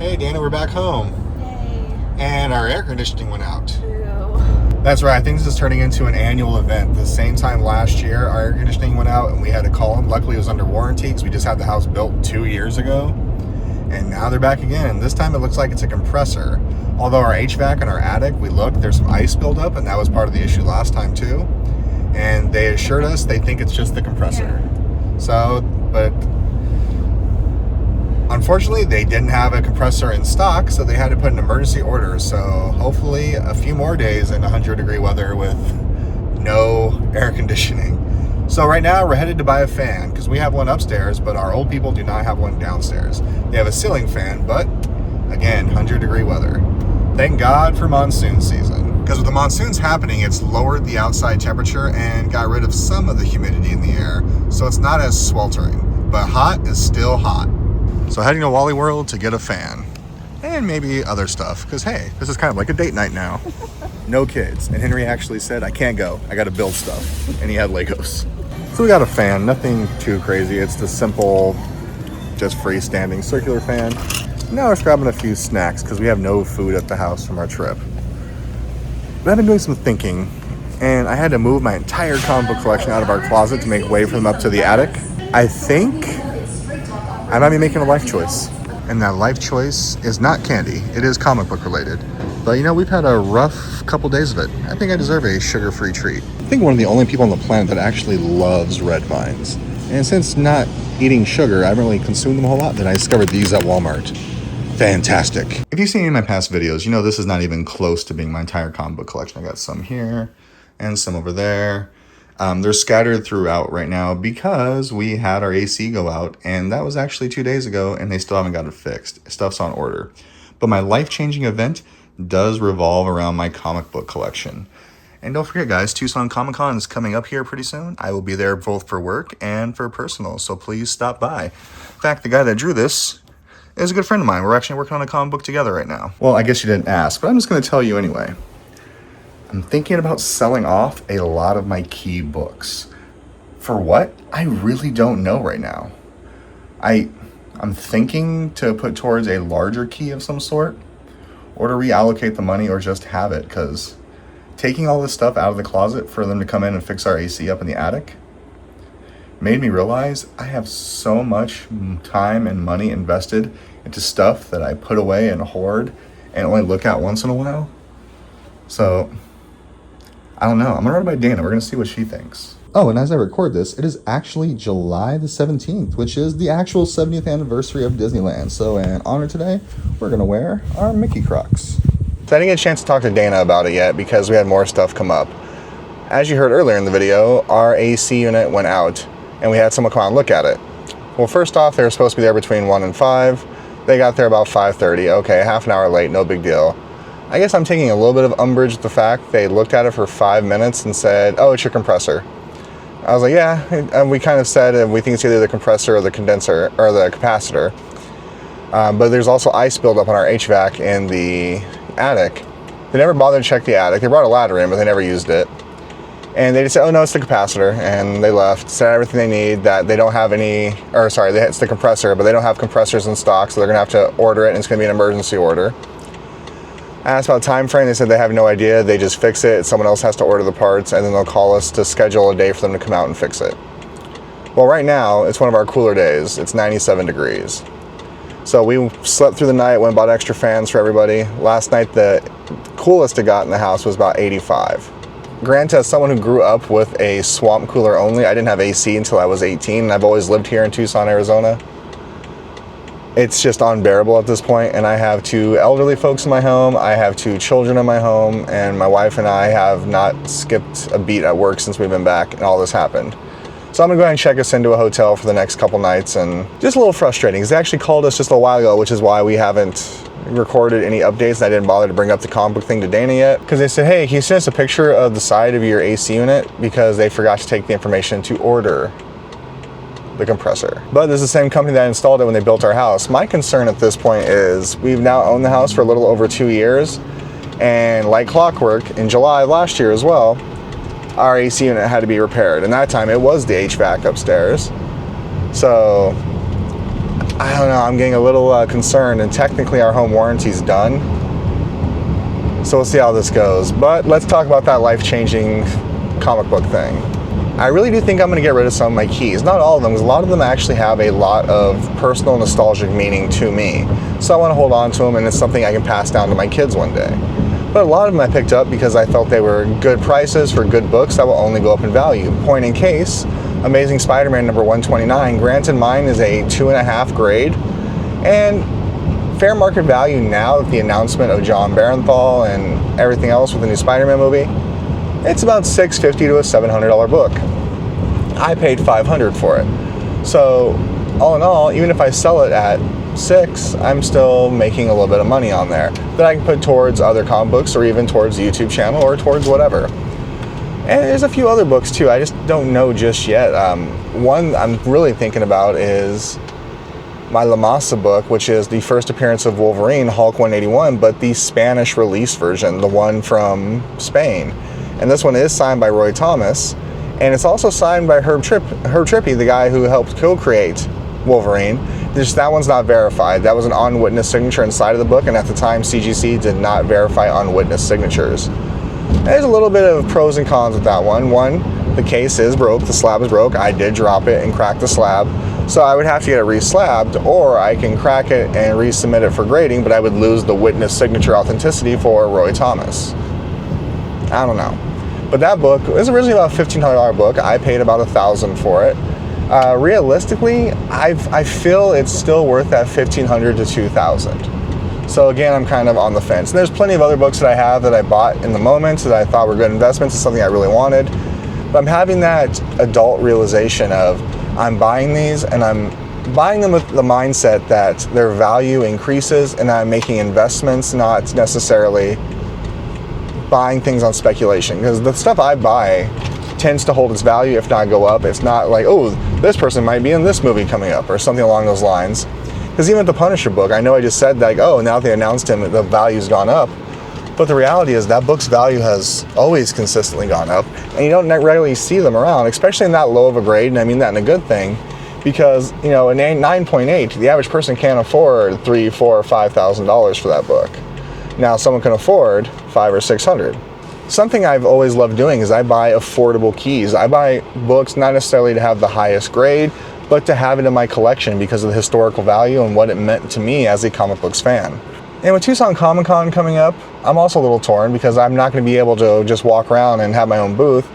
Hey Dana, we're back home. Yay. And our air conditioning went out. True. That's right, I think this is turning into an annual event. The same time last year, our air conditioning went out and we had to call them. Luckily it was under warranty because we just had the house built 2 years ago. And now they're back again. This time it looks like it's a compressor. Although our HVAC in our attic, we looked, there's some ice buildup, and that was part of the issue last time too. And they assured us they think it's just the compressor. Yeah. So, but unfortunately, they didn't have a compressor in stock, so they had to put an emergency order. So hopefully a few more days in 100-degree weather with no air conditioning. So right now we're headed to buy a fan because we have one upstairs, but our old people do not have one downstairs. They have a ceiling fan, but again, 100-degree weather. Thank God for monsoon season. Because with the monsoons happening, it's lowered the outside temperature and got rid of some of the humidity in the air, so it's not as sweltering. But hot is still hot. So heading to Wally World to get a fan. And maybe other stuff, because hey, this is kind of like a date night now. No kids. And Henry actually said, I can't go, I gotta build stuff. And he had Legos. So we got a fan, nothing too crazy. It's the simple, just freestanding circular fan. Now we're grabbing a few snacks because we have no food at the house from our trip. But I've been doing some thinking, and I had to move my entire comic book collection out of our closet to make way for them up to the attic. I think I might be making a life choice. And that life choice is not candy. It is comic book related. But you know, we've had a rough couple days of it. I think I deserve a sugar-free treat. I think one of the only people on the planet that actually loves red vines. And since not eating sugar, I haven't really consumed them a whole lot, then I discovered these at Walmart. Fantastic. If you've seen any of my past videos, you know this is not even close to being my entire comic book collection. I got some here and some over there. They're scattered throughout right now because we had our AC go out, and that was actually 2 days ago, and they still haven't got it fixed. Stuff's on order. But my life-changing event does revolve around my comic book collection. And don't forget, guys, Tucson Comic Con is coming up here pretty soon. I will be there both for work and for personal, so please stop by. In fact, the guy that drew this is a good friend of mine. We're actually working on a comic book together right now. Well, I guess you didn't ask, but I'm just going to tell you anyway. I'm thinking about selling off a lot of my key books. For what? I really don't know right now. I'm thinking to put towards a larger key of some sort, or to reallocate the money, or just have it, because taking all this stuff out of the closet for them to come in and fix our AC up in the attic made me realize I have so much time and money invested into stuff that I put away and hoard and only look at once in a while. So, I don't know. I'm gonna run it by Dana. We're gonna see what she thinks. Oh, and as I record this, it is actually July the 17th, which is the actual 70th anniversary of Disneyland. So in honor today, we're gonna wear our Mickey Crocs. So I didn't get a chance to talk to Dana about it yet because we had more stuff come up. As you heard earlier in the video, our AC unit went out and we had someone come out and look at it. Well, first off, they were supposed to be there between 1 and 5. They got there about 5:30. Okay, half an hour late, no big deal. I guess I'm taking a little bit of umbrage with the fact they looked at it for 5 minutes and said, oh, it's your compressor. I was like, yeah, and we kind of said we think it's either the compressor or the condenser or the capacitor. But there's also ice buildup on our HVAC in the attic. They never bothered to check the attic. They brought a ladder in, but they never used it. And they just said, oh no, it's the capacitor, and they left, said everything they need, that they don't have any, or sorry, it's the compressor, but they don't have compressors in stock, so they're gonna have to order it, and it's gonna be an emergency order. I asked about time frame, they said they have no idea, they just fix it, someone else has to order the parts, and then they'll call us to schedule a day for them to come out and fix it. Well, right now, it's one of our cooler days, it's 97 degrees. So we slept through the night, went and bought extra fans for everybody. Last night, the coolest it got in the house was about 85. Granted, as someone who grew up with a swamp cooler only, I didn't have AC until I was 18, and I've always lived here in Tucson, Arizona. It's just unbearable at this point, and I have 2 elderly folks in my home, I have 2 children in my home, and my wife and I have not skipped a beat at work since we've been back and all this happened. So I'm gonna go ahead and check us into a hotel for the next couple nights, and just a little frustrating, because they actually called us just a while ago, which is why we haven't recorded any updates, and I didn't bother to bring up the comic book thing to Dana yet, because they said, hey, can you send us a picture of the side of your AC unit, because they forgot to take the information to order the compressor. But this is the same company that installed it when they built our house. My concern at this point is we've now owned the house for a little over 2 years, and like clockwork, in July last year as well, our AC unit had to be repaired, and that time it was the HVAC upstairs. So I don't know, I'm getting a little concerned, and technically our home warranty's done. So we'll see how this goes. But let's talk about that life-changing comic book thing. I really do think I'm going to get rid of some of my keys. Not all of them, because a lot of them actually have a lot of personal nostalgic meaning to me. So I want to hold on to them, and it's something I can pass down to my kids one day. But a lot of them I picked up because I felt they were good prices for good books that will only go up in value. Point in case, Amazing Spider-Man number 129. Granted, mine is a 2.5 grade, and fair market value now that the announcement of John Barenthal and everything else with the new Spider-Man movie, it's about $650 to a $700 book. I paid $500 for it. So all in all, even if I sell it at $6, I'm still making a little bit of money on there that I can put towards other comic books, or even towards the YouTube channel, or towards whatever. And there's a few other books too, I just don't know just yet. One I'm really thinking about is my La Masa book, which is the first appearance of Wolverine, Hulk 181, but the Spanish release version, the one from Spain. And this one is signed by Roy Thomas, and it's also signed by Herb Trippy, the guy who helped co-create Wolverine. Just that one's not verified. That was an on-witness signature inside of the book, and at the time CGC did not verify on-witness signatures. And there's a little bit of pros and cons with that one. One, the case is broke, the slab is broke. I did drop it and crack the slab, so I would have to get it re-slabbed, or I can crack it and resubmit it for grading, but I would lose the witness signature authenticity for Roy Thomas. I don't know. But that book was originally about a $1,500 book. I paid about $1,000 for it. Realistically, I feel it's still worth that $1,500 to $2,000. So again, I'm kind of on the fence. And there's plenty of other books that I have that I bought in the moment that I thought were good investments. It's something I really wanted. But I'm having that adult realization of I'm buying these, and I'm buying them with the mindset that their value increases, and I'm making investments, not necessarily buying things on speculation. Because the stuff I buy tends to hold its value, if not go up. It's not like, oh, this person might be in this movie coming up, or something along those lines. Because even with the Punisher book, I know I just said like, oh, now they announced him, the value's gone up. But the reality is that book's value has always consistently gone up, and you don't regularly see them around, especially in that low of a grade, and I mean that in a good thing, because, you know, a 9.8, the average person can't afford $3,000, $4,000, or $5,000 for that book. Now, someone can afford $500 or $600. Something I've always loved doing is I buy affordable keys. I buy books not necessarily to have the highest grade, but to have it in my collection because of the historical value and what it meant to me as a comic books fan. And with Tucson Comic Con coming up, I'm also a little torn because I'm not going to be able to just walk around and have my own booth.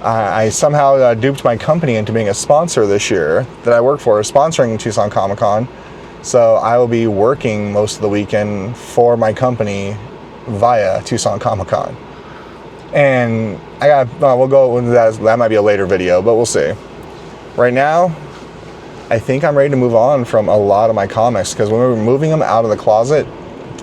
I somehow duped my company into being a sponsor this year that I work for, sponsoring Tucson Comic Con. So I will be working most of the weekend for my company via Tucson Comic Con. And we'll go with that might be a later video, but we'll see. Right now, I think I'm ready to move on from a lot of my comics, because when we were moving them out of the closet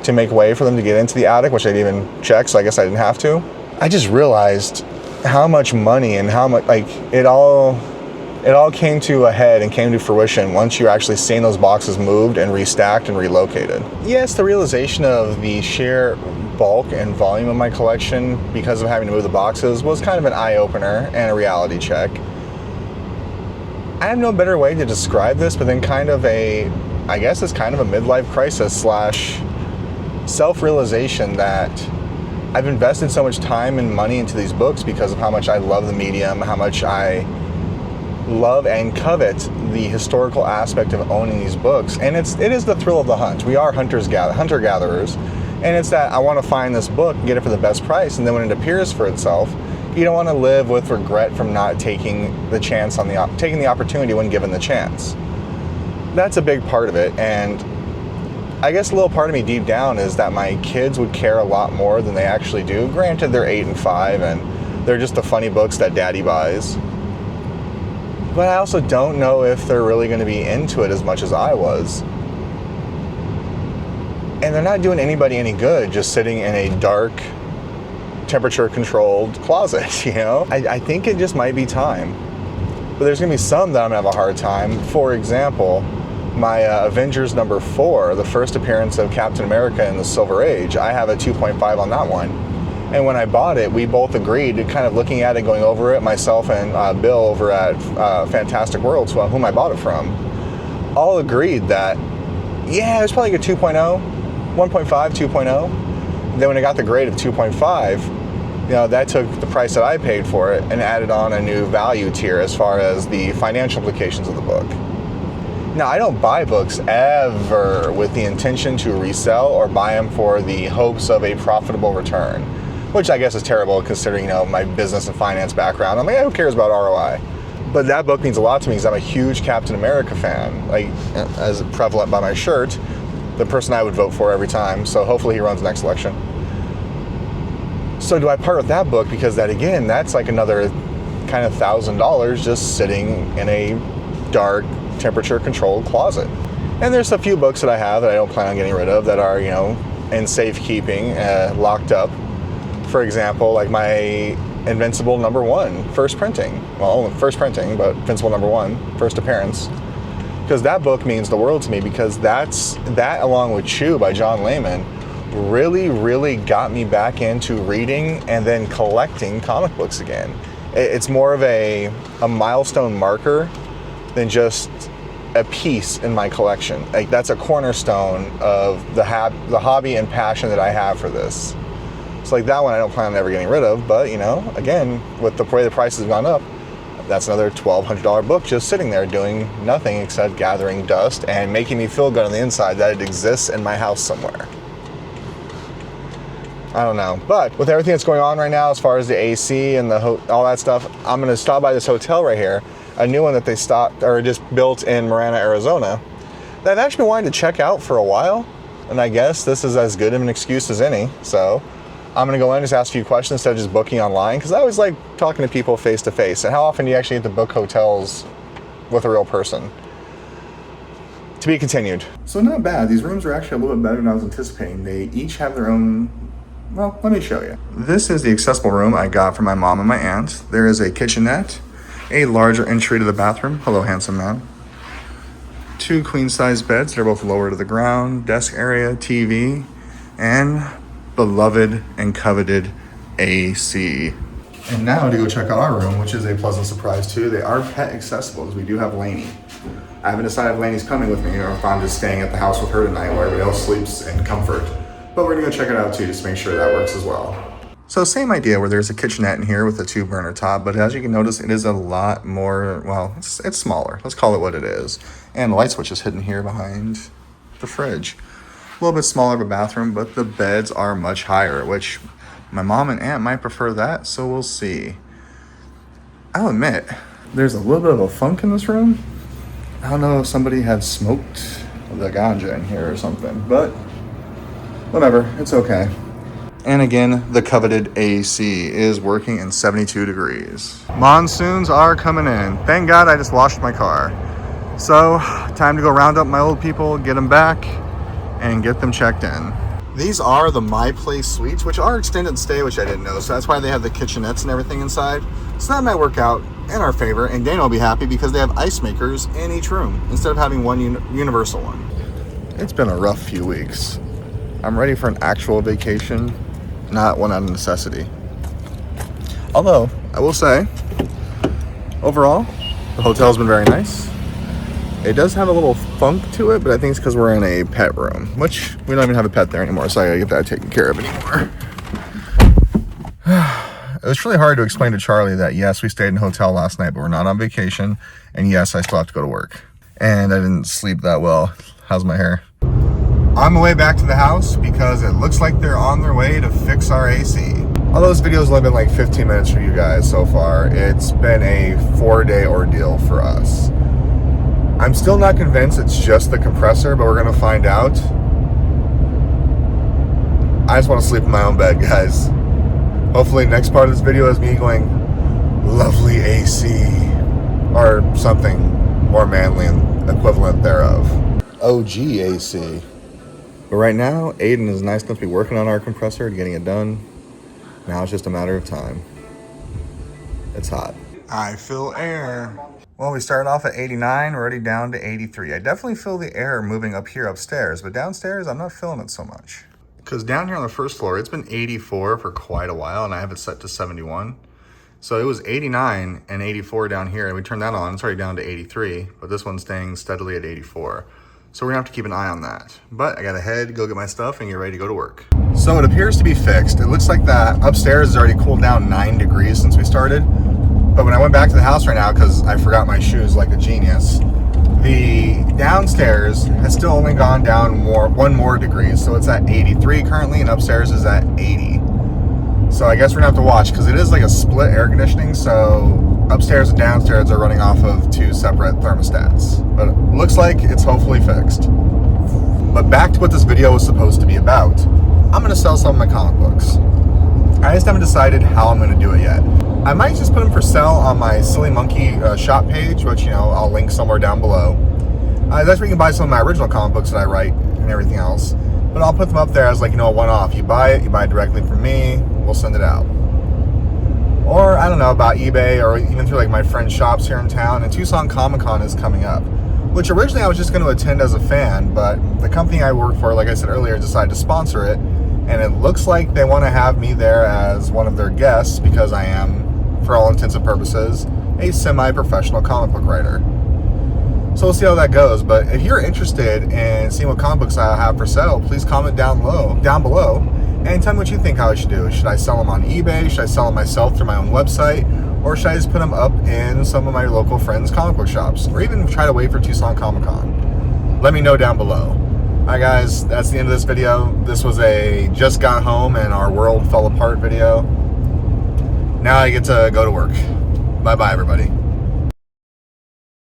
to make way for them to get into the attic, which I didn't even check, so I guess I didn't have to, I just realized how much money and how much, like, it all came to a head and came to fruition once you're actually seeing those boxes moved and restacked and relocated. Yes, the realization of the sheer bulk and volume of my collection because of having to move the boxes was kind of an eye-opener and a reality check. I have no better way to describe this, but then I guess it's kind of a midlife crisis / self-realization that I've invested so much time and money into these books because of how much I love the medium, how much I love and covet the historical aspect of owning these books. And it is the thrill of the hunt. We are hunter-gatherers, and it's that I want to find this book and get it for the best price, and then when it appears for itself, you don't want to live with regret from not taking the chance taking the opportunity when given the chance. That's a big part of it, and I guess a little part of me deep down is that my kids would care a lot more than they actually do. Granted, they're 8 and 5, and they're just the funny books that Daddy buys. But I also don't know if they're really going to be into it as much as I was. And they're not doing anybody any good just sitting in a dark, temperature-controlled closet, you know? I think it just might be time. But there's going to be some that I'm going to have a hard time. For example, my Avengers number 4, the first appearance of Captain America in the Silver Age, I have a 2.5 on that one. And when I bought it, we both agreed, kind of looking at it, going over it, myself and Bill over at Fantastic Worlds, whom I bought it from, all agreed that, yeah, it was probably like a 2.0, 1.5, 2.0. Then when it got the grade of 2.5, you know, that took the price that I paid for it and added on a new value tier as far as the financial implications of the book. Now, I don't buy books ever with the intention to resell or buy them for the hopes of a profitable return, which I guess is terrible considering, you know, my business and finance background. I'm like, who cares about ROI? But that book means a lot to me because I'm a huge Captain America fan, like as prevalent by my shirt, the person I would vote for every time. So hopefully he runs next election. So do I part with that book? Because that, again, that's like another kind of $1,000 just sitting in a dark, temperature-controlled closet. And there's a few books that I have that I don't plan on getting rid of that are, you know, in safekeeping, locked up. For example, like my Invincible #1, first printing. Well, first printing, but Invincible #1, first appearance. Because that book means the world to me, because that along with Chew by John Layman really got me back into reading and then collecting comic books again. It's more of a milestone marker than just a piece in my collection. Like, that's a cornerstone of the hobby and passion that I have for this. So like that one I don't plan on ever getting rid of, but you know, again, with the way the price has gone up, that's another $1,200 book just sitting there doing nothing except gathering dust and making me feel good on the inside that it exists in my house somewhere. I don't know, but with everything that's going on right now as far as the AC and all that stuff, I'm gonna stop by this hotel right here, a new one that they just built in Marana, Arizona, that I've actually been wanting to check out for a while, and I guess this is as good of an excuse as any. So I'm gonna go in and just ask a few questions instead of just booking online, because I always like talking to people face to face. And how often do you actually get to book hotels with a real person? To be continued. So not bad. These rooms are actually a little bit better than I was anticipating. They each have their own. Well, let me show you. This is the accessible room I got from my mom and my aunt. There is a kitchenette, a larger entry to the bathroom. Hello, handsome man. 2 queen-size beds. They're both lower to the ground. Desk area, TV, and beloved and coveted AC. And now to go check out our room, which is a pleasant surprise too. They are pet accessible, as we do have Lainey. I haven't decided if Lainey's coming with me or if I'm just staying at the house with her tonight where everybody else sleeps in comfort. But we're gonna go check it out too, just to make sure that works as well. So same idea where there's a kitchenette in here with a 2-burner top, but as you can notice, it is a lot more, well, it's smaller. Let's call it what it is. And the light switch is hidden here behind the fridge. A little bit smaller of a bathroom, but the beds are much higher, which my mom and aunt might prefer that, so we'll see. I'll admit, there's a little bit of a funk in this room. I don't know if somebody had smoked the ganja in here or something, but whatever, it's okay. And again, the coveted AC is working in 72 degrees. Monsoons are coming in. Thank God I just washed my car. So, time to go round up my old people, get them back, and get them checked in. These are the My Place suites, which are extended stay, which I didn't know. So that's why they have the kitchenettes and everything inside. So that might work out in our favor, and Dana will be happy because they have ice makers in each room instead of having one universal one. It's been a rough few weeks. I'm ready for an actual vacation, not one out of necessity. Although, I will say, overall, the hotel's been very nice. It does have a little funk to it, but I think it's because we're in a pet room, which we don't even have a pet there anymore, so I gotta get that taken care of anymore. It was really hard to explain to Charlie that yes, we stayed in a hotel last night, but we're not on vacation, and yes, I still have to go to work. And I didn't sleep that well. How's my hair? On my way back to the house because it looks like they're on their way to fix our AC. Although this video's only been like 15 minutes for you guys so far, it's been a 4-day ordeal for us. I'm still not convinced it's just the compressor, but we're gonna find out. I just wanna sleep in my own bed, guys. Hopefully next part of this video is me going, lovely AC, or something more manly and equivalent thereof. OG AC. But right now, Aiden is nice enough to be working on our compressor and getting it done. Now it's just a matter of time. It's hot. I feel air. Well, we started off at 89, we're already down to 83. I definitely feel the air moving up here upstairs, but downstairs, I'm not feeling it so much. Because down here on the first floor, it's been 84 for quite a while, and I have it set to 71. So it was 89 and 84 down here, and we turned that on. It's already down to 83, but this one's staying steadily at 84. So we're gonna have to keep an eye on that. But I gotta head, go get my stuff, and get ready to go to work. So it appears to be fixed. It looks like that upstairs has already cooled down 9 degrees since we started. But when I went back to the house right now, because I forgot my shoes like a genius, the downstairs has still only gone down one more degree. So it's at 83 currently, and upstairs is at 80. So I guess we're gonna have to watch, because it is like a split air conditioning. So upstairs and downstairs are running off of 2 separate thermostats. But it looks like it's hopefully fixed. But back to what this video was supposed to be about. I'm gonna sell some of my comic books. I just haven't decided how I'm gonna do it yet. I might just put them for sale on my Silly Monkey shop page, which, you know, I'll link somewhere down below. That's where you can buy some of my original comic books that I write and everything else. But I'll put them up there as, like, you know, a one-off. You buy it directly from me, we'll send it out. Or, I don't know, about eBay, or even through, like, my friend's shops here in town. And Tucson Comic-Con is coming up, which originally I was just going to attend as a fan, but the company I work for, like I said earlier, decided to sponsor it. And it looks like they want to have me there as one of their guests, because I am, for all intents and purposes, a semi-professional comic book writer. So we'll see how that goes. But if you're interested in seeing what comic books I have for sale, please comment down below, and tell me what you think how I should do. Should I sell them on eBay? Should I sell them myself through my own website? Or should I just put them up in some of my local friends' comic book shops? Or even try to wait for Tucson Comic-Con? Let me know down below. Alright guys, that's the end of this video. This was a just got home and our world fell apart video. Now I get to go to work. Bye bye everybody.